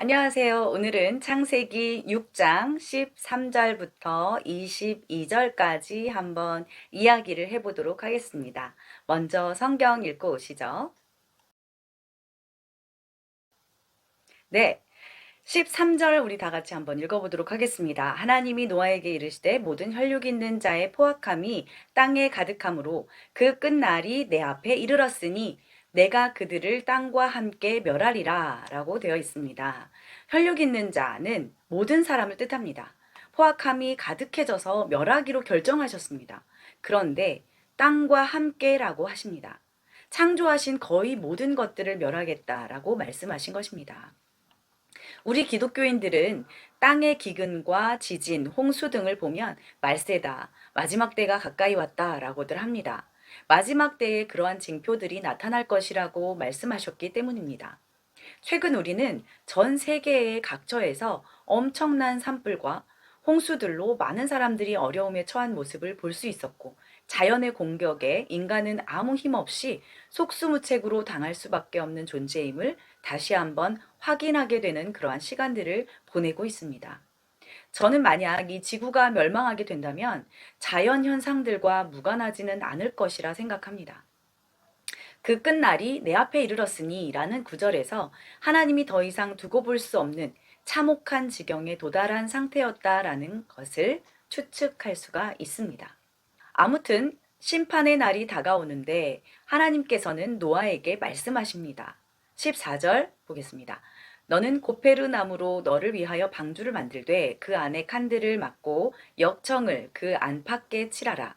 안녕하세요. 오늘은 창세기 6장 13절부터 22절까지 한번 이야기를 해보도록 하겠습니다. 먼저 성경 읽고 오시죠. 네. 13절 우리 다 같이 한번 읽어보도록 하겠습니다. 하나님이 노아에게 이르시되 모든 혈육 있는 자의 포악함이 땅에 가득함으로 그 끝날이 내 앞에 이르렀으니 내가 그들을 땅과 함께 멸하리라 라고 되어 있습니다. 혈육 있는 자는 모든 사람을 뜻합니다. 포악함이 가득해져서 멸하기로 결정하셨습니다. 그런데 땅과 함께라고 하십니다. 창조하신 거의 모든 것들을 멸하겠다라고 말씀하신 것입니다. 우리 기독교인들은 땅의 기근과 지진, 홍수 등을 보면 말세다, 마지막 때가 가까이 왔다라고들 합니다. 마지막 때에 그러한 징표들이 나타날 것이라고 말씀하셨기 때문입니다. 최근 우리는 전 세계의 각처에서 엄청난 산불과 홍수들로 많은 사람들이 어려움에 처한 모습을 볼 수 있었고, 자연의 공격에 인간은 아무 힘 없이 속수무책으로 당할 수밖에 없는 존재임을 다시 한번 확인하게 되는 그러한 시간들을 보내고 있습니다. 저는 만약 이 지구가 멸망하게 된다면 자연 현상들과 무관하지는 않을 것이라 생각합니다. 그 끝날이 내 앞에 이르렀으니 라는 구절에서 하나님이 더 이상 두고 볼 수 없는 참혹한 지경에 도달한 상태였다라는 것을 추측할 수가 있습니다. 아무튼 심판의 날이 다가오는데 하나님께서는 노아에게 말씀하십니다. 14절 보겠습니다. 너는 고페르 나무로 너를 위하여 방주를 만들되 그 안에 칸들을 막고 역청을 그 안팎에 칠하라.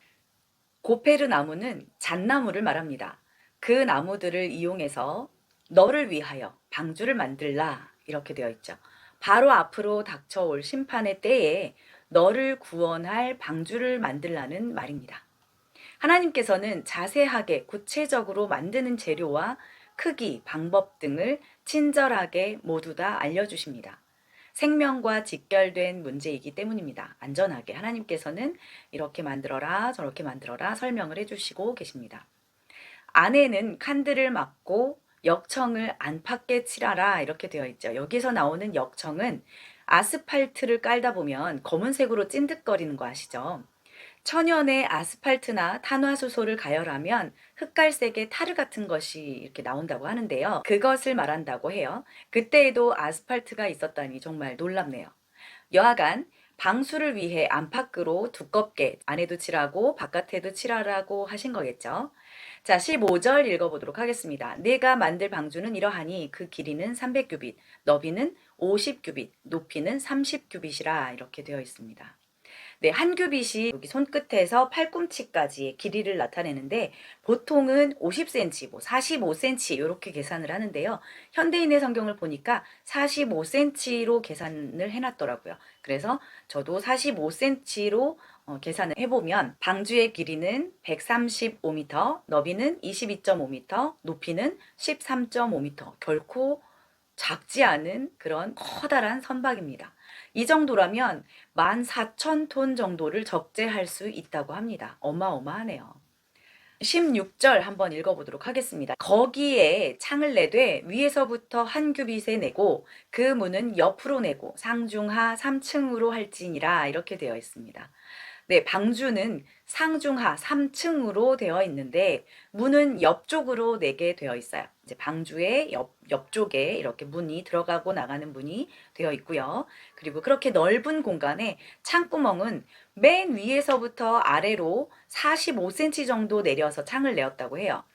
고페르 나무는 잣나무를 말합니다. 그 나무들을 이용해서 너를 위하여 방주를 만들라 이렇게 되어 있죠. 바로 앞으로 닥쳐올 심판의 때에 너를 구원할 방주를 만들라는 말입니다. 하나님께서는 자세하게 구체적으로 만드는 재료와 크기, 방법 등을 친절하게 모두 다 알려주십니다. 생명과 직결된 문제이기 때문입니다. 안전하게 하나님께서는 이렇게 만들어라 저렇게 만들어라 설명을 해주시고 계십니다. 안에는 칸들을 막고 역청을 안팎에 칠하라 이렇게 되어 있죠. 여기서 나오는 역청은 아스팔트를 깔다 보면 검은색으로 찐득거리는 거 아시죠? 천연의 아스팔트나 탄화수소를 가열하면 흑갈색의 타르 같은 것이 이렇게 나온다고 하는데요. 그것을 말한다고 해요. 그때에도 아스팔트가 있었다니 정말 놀랍네요. 여하간 방수를 위해 안팎으로 두껍게 안에도 칠하고 바깥에도 칠하라고 하신 거겠죠. 자, 15절 읽어보도록 하겠습니다. 내가 만들 방주는 이러하니 그 길이는 300규빗, 너비는 50규빗, 높이는 30규빗이라 이렇게 되어 있습니다. 네, 한 규빗이 여기 손끝에서 팔꿈치까지의 길이를 나타내는데 보통은 50cm, 뭐 45cm 이렇게 계산을 하는데요. 현대인의 성경을 보니까 45cm로 계산을 해놨더라고요. 그래서 저도 45cm로 계산을 해보면 방주의 길이는 135m, 너비는 22.5m, 높이는 13.5m. 결코 작지 않은 그런 커다란 선박입니다. 이 정도라면 14,000톤 정도를 적재할 수 있다고 합니다. 어마어마하네요. 16절 한번 읽어보도록 하겠습니다. 거기에 창을 내되 위에서부터 한 규빗에 내고 그 문은 옆으로 내고 상중하 3층으로 할지니라 이렇게 되어 있습니다. 네, 방주는 상중하 3층으로 되어 있는데 문은 옆쪽으로 내게 되어 있어요. 이제 방주의 옆쪽에 이렇게 문이 들어가고 나가는 문이 되어 있고요. 그리고 그렇게 넓은 공간에 창구멍은 맨 위에서부터 아래로 45cm 정도 내려서 창을 내었다고 해요.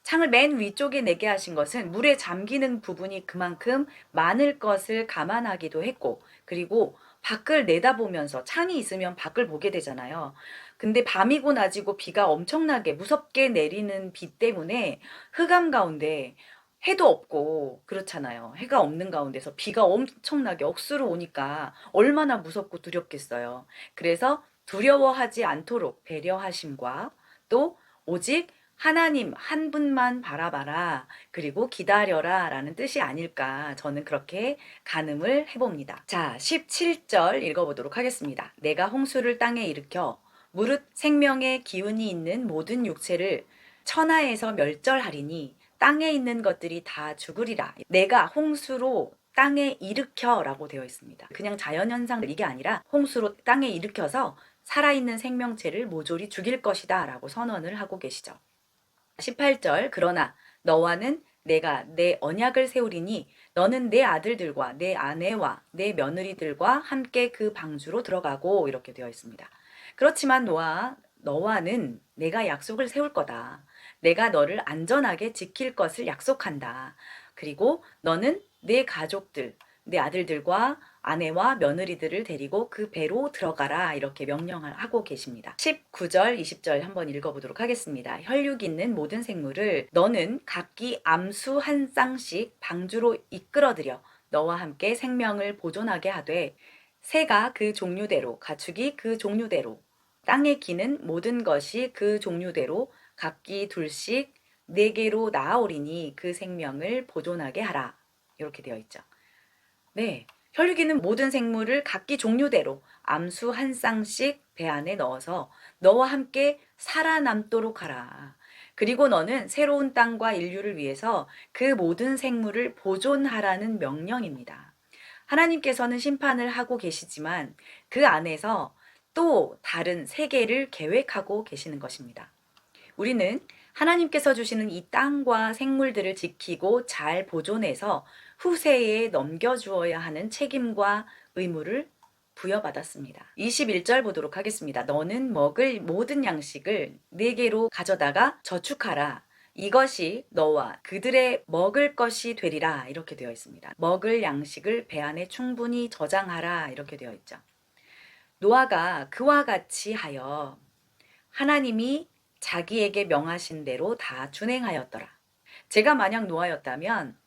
창을 맨 위쪽에 내게 하신 것은 물에 잠기는 부분이 그만큼 많을 것을 감안하기도 했고, 그리고 밖을 내다보면서 창이 있으면 밖을 보게 되잖아요. 근데 밤이고 낮이고 비가 엄청나게 무섭게 내리는 비 때문에 흑암 가운데 해도 없고 그렇잖아요. 해가 없는 가운데서 비가 엄청나게 억수로 오니까 얼마나 무섭고 두렵겠어요. 그래서 두려워하지 않도록 배려하심과 또 오직 하나님 한 분만 바라봐라. 그리고 기다려라. 라는 뜻이 아닐까. 저는 그렇게 가늠을 해봅니다. 자, 17절 읽어보도록 하겠습니다. 내가 홍수를 땅에 일으켜 무릇 생명의 기운이 있는 모든 육체를 천하에서 멸절하리니 땅에 있는 것들이 다 죽으리라. 내가 홍수로 땅에 일으켜 라고 되어 있습니다. 그냥 자연현상 이게 아니라 홍수로 땅에 일으켜서 살아있는 생명체를 모조리 죽일 것이다 라고 선언을 하고 계시죠. 18절 그러나 너와는 내가 내 언약을 세우리니 너는 내 아들들과 내 아내와 내 며느리들과 함께 그 방주로 들어가고 이렇게 되어 있습니다. 그렇지만 너와는 내가 약속을 세울 거다. 내가 너를 안전하게 지킬 것을 약속한다. 그리고 너는 내 가족들, 내 아들들과 아내와 며느리들을 데리고 그 배로 들어가라 이렇게 명령을 하고 계십니다. 19절, 20절 한번 읽어보도록 하겠습니다. 혈육 있는 모든 생물을 너는 각기 암수 한 쌍씩 방주로 이끌어들여 너와 함께 생명을 보존하게 하되 새가 그 종류대로 가축이 그 종류대로 땅에 기는 모든 것이 그 종류대로 각기 둘씩 네 개로 나아오리니 그 생명을 보존하게 하라. 이렇게 되어 있죠. 네, 혈육이는 모든 생물을 각기 종류대로 암수 한 쌍씩 배 안에 넣어서 너와 함께 살아남도록 하라. 그리고 너는 새로운 땅과 인류를 위해서 그 모든 생물을 보존하라는 명령입니다. 하나님께서는 심판을 하고 계시지만 그 안에서 또 다른 세계를 계획하고 계시는 것입니다. 우리는 하나님께서 주시는 이 땅과 생물들을 지키고 잘 보존해서 후세에 넘겨주어야 하는 책임과 의무를 부여받았습니다. 21절 보도록 하겠습니다. 너는 먹을 모든 양식을 네개로 가져다가 저축하라. 이것이 너와 그들의 먹을 것이 되리라. 이렇게 되어 있습니다. 먹을 양식을 배 안에 충분히 저장하라. 이렇게 되어 있죠. 노아가 그와 같이 하여 하나님이 자기에게 명하신 대로 다 준행하였더라. 제가 만약 노아였다면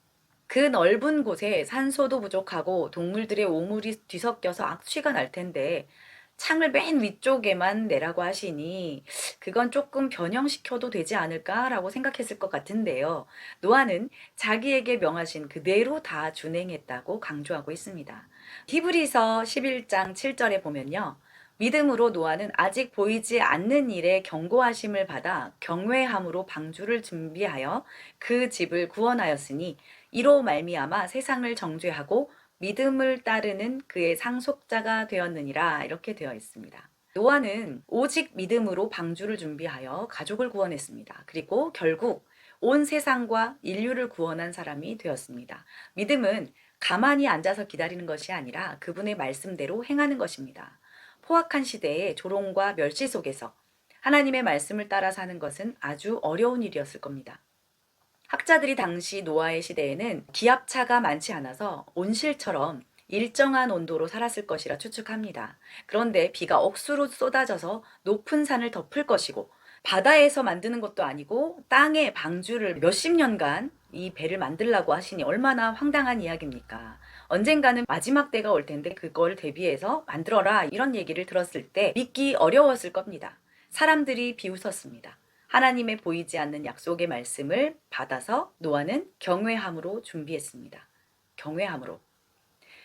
그 넓은 곳에 산소도 부족하고 동물들의 오물이 뒤섞여서 악취가 날 텐데 창을 맨 위쪽에만 내라고 하시니 그건 조금 변형시켜도 되지 않을까라고 생각했을 것 같은데요. 노아는 자기에게 명하신 그대로 다 준행했다고 강조하고 있습니다. 히브리서 11장 7절에 보면요. 믿음으로 노아는 아직 보이지 않는 일에 경고하심을 받아 경외함으로 방주를 준비하여 그 집을 구원하였으니 이로 말미암아 세상을 정죄하고 믿음을 따르는 그의 상속자가 되었느니라 이렇게 되어 있습니다. 노아는 오직 믿음으로 방주를 준비하여 가족을 구원했습니다. 그리고 결국 온 세상과 인류를 구원한 사람이 되었습니다. 믿음은 가만히 앉아서 기다리는 것이 아니라 그분의 말씀대로 행하는 것입니다. 포악한 시대의 조롱과 멸시 속에서 하나님의 말씀을 따라 사는 것은 아주 어려운 일이었을 겁니다. 학자들이 당시 노아의 시대에는 기압차가 많지 않아서 온실처럼 일정한 온도로 살았을 것이라 추측합니다. 그런데 비가 억수로 쏟아져서 높은 산을 덮을 것이고 바다에서 만드는 것도 아니고 땅에 방주를 몇십 년간 이 배를 만들라고 하시니 얼마나 황당한 이야기입니까? 언젠가는 마지막 때가 올 텐데 그걸 대비해서 만들어라 이런 얘기를 들었을 때 믿기 어려웠을 겁니다. 사람들이 비웃었습니다. 하나님의 보이지 않는 약속의 말씀을 받아서 노아는 경외함으로 준비했습니다. 경외함으로.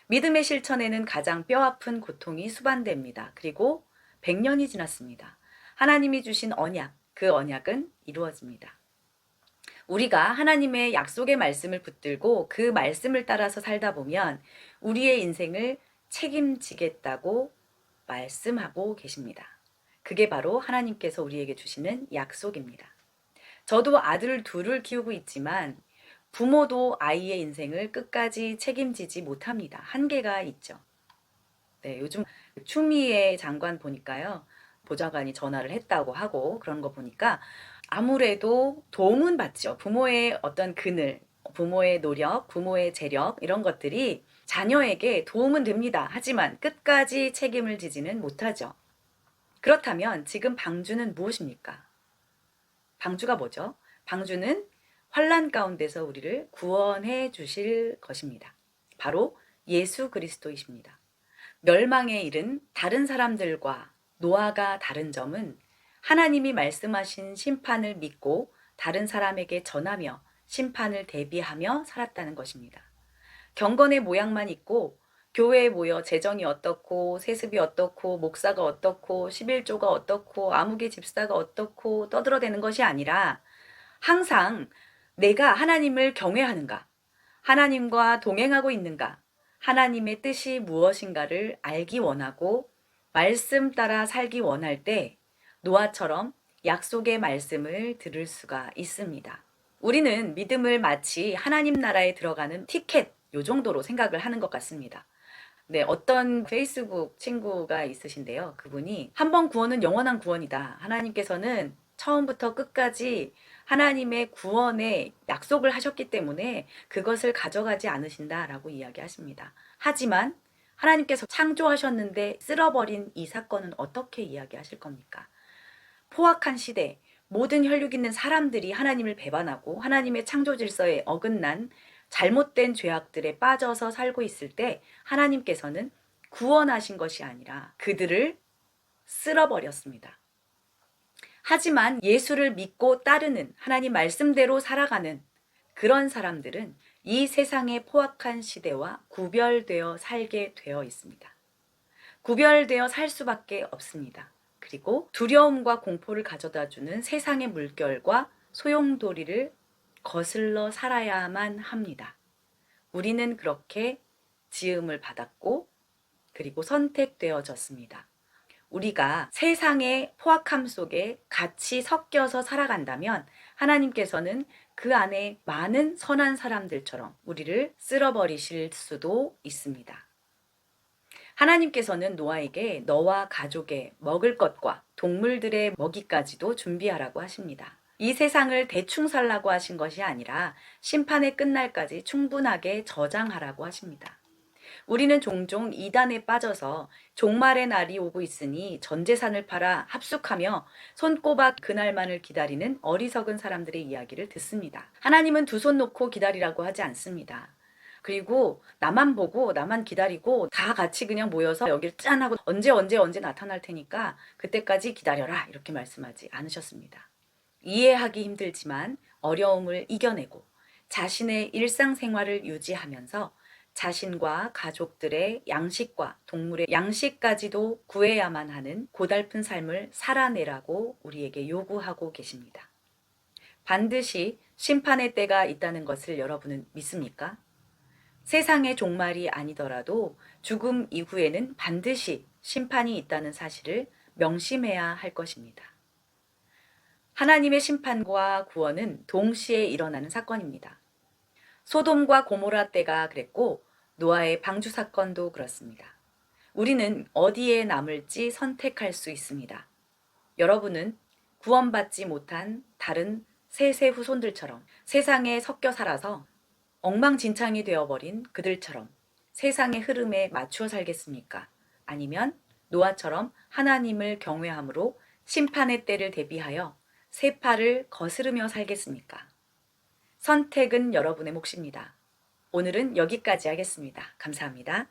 믿음의 실천에는 가장 뼈아픈 고통이 수반됩니다. 그리고 100년이 지났습니다. 하나님이 주신 언약, 그 언약은 이루어집니다. 우리가 하나님의 약속의 말씀을 붙들고 그 말씀을 따라서 살다 보면 우리의 인생을 책임지겠다고 말씀하고 계십니다. 그게 바로 하나님께서 우리에게 주시는 약속입니다. 저도 아들 둘을 키우고 있지만 부모도 아이의 인생을 끝까지 책임지지 못합니다. 한계가 있죠. 네, 요즘 추미애 장관 보니까요. 보좌관이 전화를 했다고 하고 그런 거 보니까 아무래도 도움은 받죠. 부모의 어떤 그늘, 부모의 노력, 부모의 재력 이런 것들이 자녀에게 도움은 됩니다. 하지만 끝까지 책임을 지지는 못하죠. 그렇다면 지금 방주는 무엇입니까? 방주가 뭐죠? 방주는 환난 가운데서 우리를 구원해 주실 것입니다. 바로 예수 그리스도이십니다. 멸망에 이른 다른 사람들과 노아가 다른 점은 하나님이 말씀하신 심판을 믿고 다른 사람에게 전하며 심판을 대비하며 살았다는 것입니다. 경건의 모양만 있고 교회에 모여 재정이 어떻고 세습이 어떻고 목사가 어떻고 11조가 어떻고 아무개 집사가 어떻고 떠들어대는 것이 아니라 항상 내가 하나님을 경외하는가, 하나님과 동행하고 있는가? 하나님의 뜻이 무엇인가를 알기 원하고 말씀 따라 살기 원할 때 노아처럼 약속의 말씀을 들을 수가 있습니다. 우리는 믿음을 마치 하나님 나라에 들어가는 티켓 요 정도로 생각을 하는 것 같습니다. 네, 어떤 페이스북 친구가 있으신데요. 그분이 한 번 구원은 영원한 구원이다. 하나님께서는 처음부터 끝까지 하나님의 구원의 약속을 하셨기 때문에 그것을 가져가지 않으신다라고 이야기하십니다. 하지만 하나님께서 창조하셨는데 쓸어버린 이 사건은 어떻게 이야기하실 겁니까? 포악한 시대, 모든 혈육 있는 사람들이 하나님을 배반하고 하나님의 창조 질서에 어긋난 잘못된 죄악들에 빠져서 살고 있을 때 하나님께서는 구원하신 것이 아니라 그들을 쓸어버렸습니다. 하지만 예수를 믿고 따르는 하나님 말씀대로 살아가는 그런 사람들은 이 세상의 포악한 시대와 구별되어 살게 되어 있습니다. 구별되어 살 수밖에 없습니다. 그리고 두려움과 공포를 가져다 주는 세상의 물결과 소용돌이를 거슬러 살아야만 합니다. 우리는 그렇게 지음을 받았고 그리고 선택되어졌습니다. 우리가 세상의 포악함 속에 같이 섞여서 살아간다면 하나님께서는 그 안에 많은 선한 사람들처럼 우리를 쓸어버리실 수도 있습니다. 하나님께서는 노아에게 너와 가족의 먹을 것과 동물들의 먹이까지도 준비하라고 하십니다. 이 세상을 대충 살라고 하신 것이 아니라 심판의 끝날까지 충분하게 저장하라고 하십니다. 우리는 종종 이단에 빠져서 종말의 날이 오고 있으니 전 재산을 팔아 합숙하며 손꼽아 그날만을 기다리는 어리석은 사람들의 이야기를 듣습니다. 하나님은 두 손 놓고 기다리라고 하지 않습니다. 그리고 나만 보고 나만 기다리고 다 같이 그냥 모여서 여기를 짠 하고 언제 나타날 테니까 그때까지 기다려라 이렇게 말씀하지 않으셨습니다. 이해하기 힘들지만 어려움을 이겨내고 자신의 일상생활을 유지하면서 자신과 가족들의 양식과 동물의 양식까지도 구해야만 하는 고달픈 삶을 살아내라고 우리에게 요구하고 계십니다. 반드시 심판의 때가 있다는 것을 여러분은 믿습니까? 세상의 종말이 아니더라도 죽음 이후에는 반드시 심판이 있다는 사실을 명심해야 할 것입니다. 하나님의 심판과 구원은 동시에 일어나는 사건입니다. 소돔과 고모라 때가 그랬고 노아의 방주 사건도 그렇습니다. 우리는 어디에 남을지 선택할 수 있습니다. 여러분은 구원받지 못한 다른 셋의 후손들처럼 세상에 섞여 살아서 엉망진창이 되어버린 그들처럼 세상의 흐름에 맞추어 살겠습니까? 아니면 노아처럼 하나님을 경외함으로 심판의 때를 대비하여 세파를 거스르며 살겠습니까? 선택은 여러분의 몫입니다. 오늘은 여기까지 하겠습니다. 감사합니다.